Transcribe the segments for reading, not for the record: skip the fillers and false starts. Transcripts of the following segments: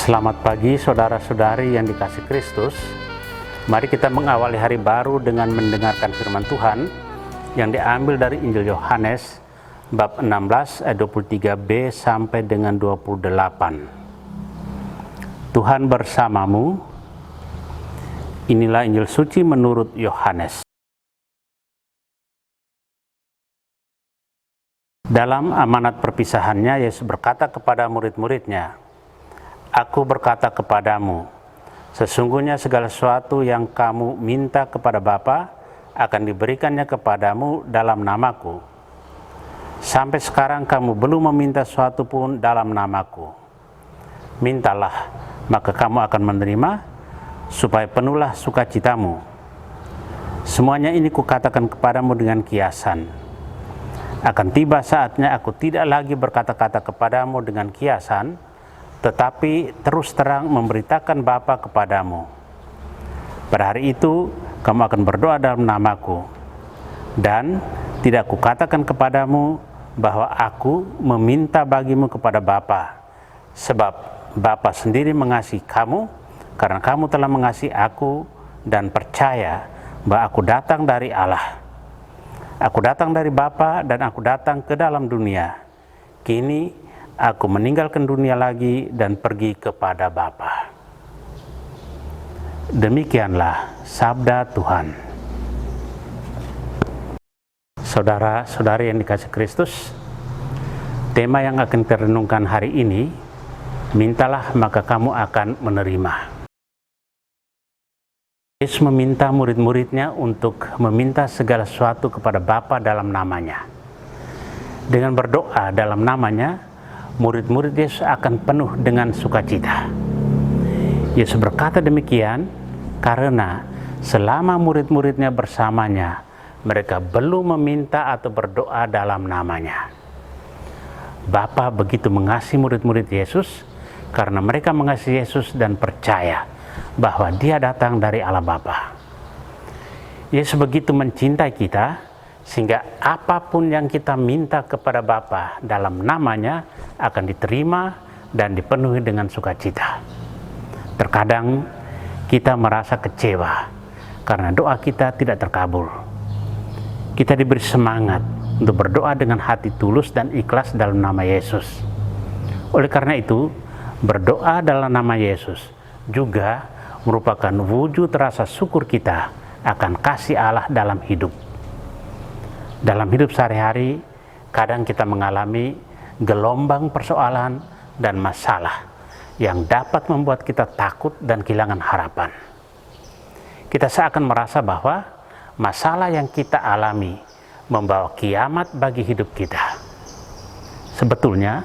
Selamat pagi saudara-saudari yang dikasihi Kristus. Mari kita mengawali hari baru dengan mendengarkan firman Tuhan yang diambil dari Injil Yohanes bab 16 ayat 23b sampai dengan 28. Tuhan bersamamu. Inilah Injil suci menurut Yohanes. Dalam amanat perpisahannya, Yesus berkata kepada murid-muridnya, "Aku berkata kepadamu, sesungguhnya segala sesuatu yang kamu minta kepada Bapa akan diberikannya kepadamu dalam namaku. Sampai sekarang kamu belum meminta sesuatu pun dalam namaku. Mintalah, maka kamu akan menerima, supaya penuhlah sukacitamu. Semuanya ini kukatakan kepadamu dengan kiasan. Akan tiba saatnya aku tidak lagi berkata-kata kepadamu dengan kiasan, tetapi terus terang memberitakan Bapa kepadamu. Pada hari itu kamu akan berdoa dalam namaku, dan tidak kukatakan kepadamu bahwa aku meminta bagimu kepada Bapa, sebab Bapa sendiri mengasihi kamu, karena kamu telah mengasihi aku dan percaya bahwa aku datang dari Allah. Aku datang dari Bapa dan aku datang ke dalam dunia. Kini aku meninggalkan dunia lagi dan pergi kepada Bapa." Demikianlah sabda Tuhan. Saudara-saudari yang dikasihi Kristus, tema yang akan kita renungkan hari ini, mintalah maka kamu akan menerima. Yesus meminta murid-muridnya untuk meminta segala sesuatu kepada Bapa dalam namanya. Dengan berdoa dalam namanya, murid-murid Yesus akan penuh dengan sukacita. Yesus berkata demikian karena selama murid-muridnya bersamanya, mereka belum meminta atau berdoa dalam namanya. Bapa begitu mengasihi murid-murid Yesus karena mereka mengasihi Yesus dan percaya bahwa Dia datang dari Allah Bapa. Yesus begitu mencintai kita sehingga apapun yang kita minta kepada Bapa dalam namanya akan diterima dan dipenuhi dengan sukacita. Terkadang kita merasa kecewa karena doa kita tidak terkabul. Kita diberi semangat untuk berdoa dengan hati tulus dan ikhlas dalam nama Yesus. Oleh karena itu, berdoa dalam nama Yesus juga merupakan wujud rasa syukur kita akan kasih Allah dalam hidup. Dalam hidup sehari-hari, kadang kita mengalami gelombang persoalan dan masalah yang dapat membuat kita takut dan kehilangan harapan. Kita seakan merasa bahwa masalah yang kita alami membawa kiamat bagi hidup kita. Sebetulnya,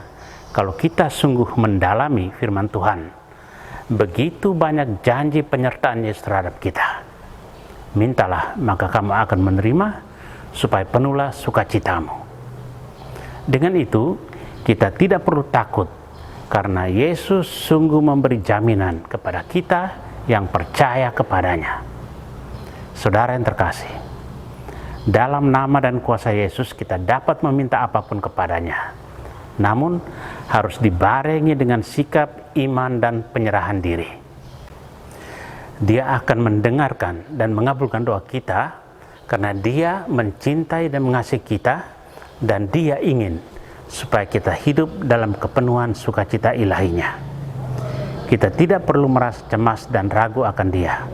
kalau kita sungguh mendalami firman Tuhan, begitu banyak janji penyertaan Yesus terhadap kita. Mintalah, maka kamu akan menerima, supaya penuhlah sukacitamu. Dengan itu, kita tidak perlu takut, karena Yesus sungguh memberi jaminan kepada kita yang percaya kepadanya. Saudara yang terkasih, dalam nama dan kuasa Yesus kita dapat meminta apapun kepadanya. Namun, harus dibarengi dengan sikap iman dan penyerahan diri. Dia akan mendengarkan dan mengabulkan doa kita, karena Dia mencintai dan mengasihi kita, dan Dia ingin supaya kita hidup dalam kepenuhan sukacita ilahinya. Kita tidak perlu merasa cemas dan ragu akan Dia.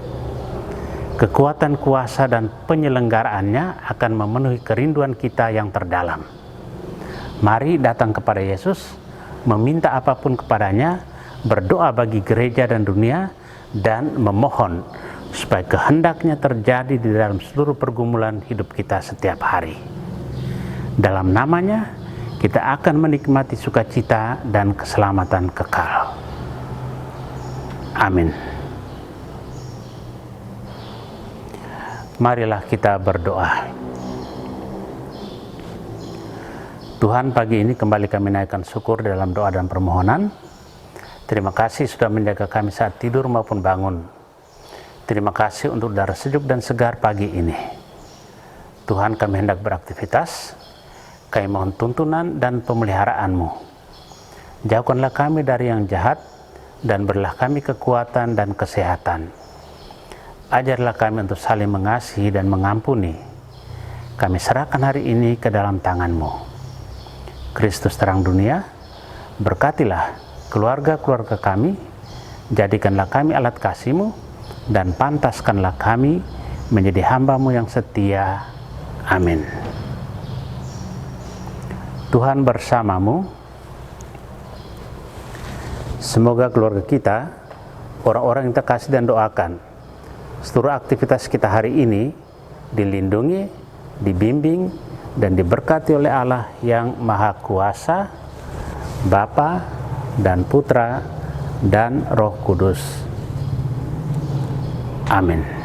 Kekuatan kuasa dan penyelenggaraannya akan memenuhi kerinduan kita yang terdalam. Mari datang kepada Yesus, meminta apapun kepadanya, berdoa bagi gereja dan dunia, dan memohon supaya kehendaknya terjadi di dalam seluruh pergumulan hidup kita setiap hari. Dalam namanya, kita akan menikmati sukacita dan keselamatan kekal. Amin. Marilah kita berdoa. Tuhan, pagi ini kembali kami naikkan syukur dalam doa dan permohonan. Terima kasih sudah menjaga kami saat tidur maupun bangun. Terima kasih untuk udara sejuk dan segar pagi ini. Tuhan, kami hendak beraktivitas, kami mohon tuntunan dan pemeliharaanmu. Jauhkanlah kami dari yang jahat, dan berilah kami kekuatan dan kesehatan. Ajarlah kami untuk saling mengasihi dan mengampuni. Kami serahkan hari ini ke dalam tangan-Mu. Kristus terang dunia, berkatilah keluarga-keluarga kami, jadikanlah kami alat kasih-Mu, dan pantaskanlah kami menjadi hamba-Mu yang setia. Amin. Tuhan bersamamu. Semoga keluarga kita, orang-orang yang kita kasih dan doakan, seluruh aktivitas kita hari ini dilindungi, dibimbing, dan diberkati oleh Allah yang Maha Kuasa, Bapa dan Putra dan Roh Kudus. Amin.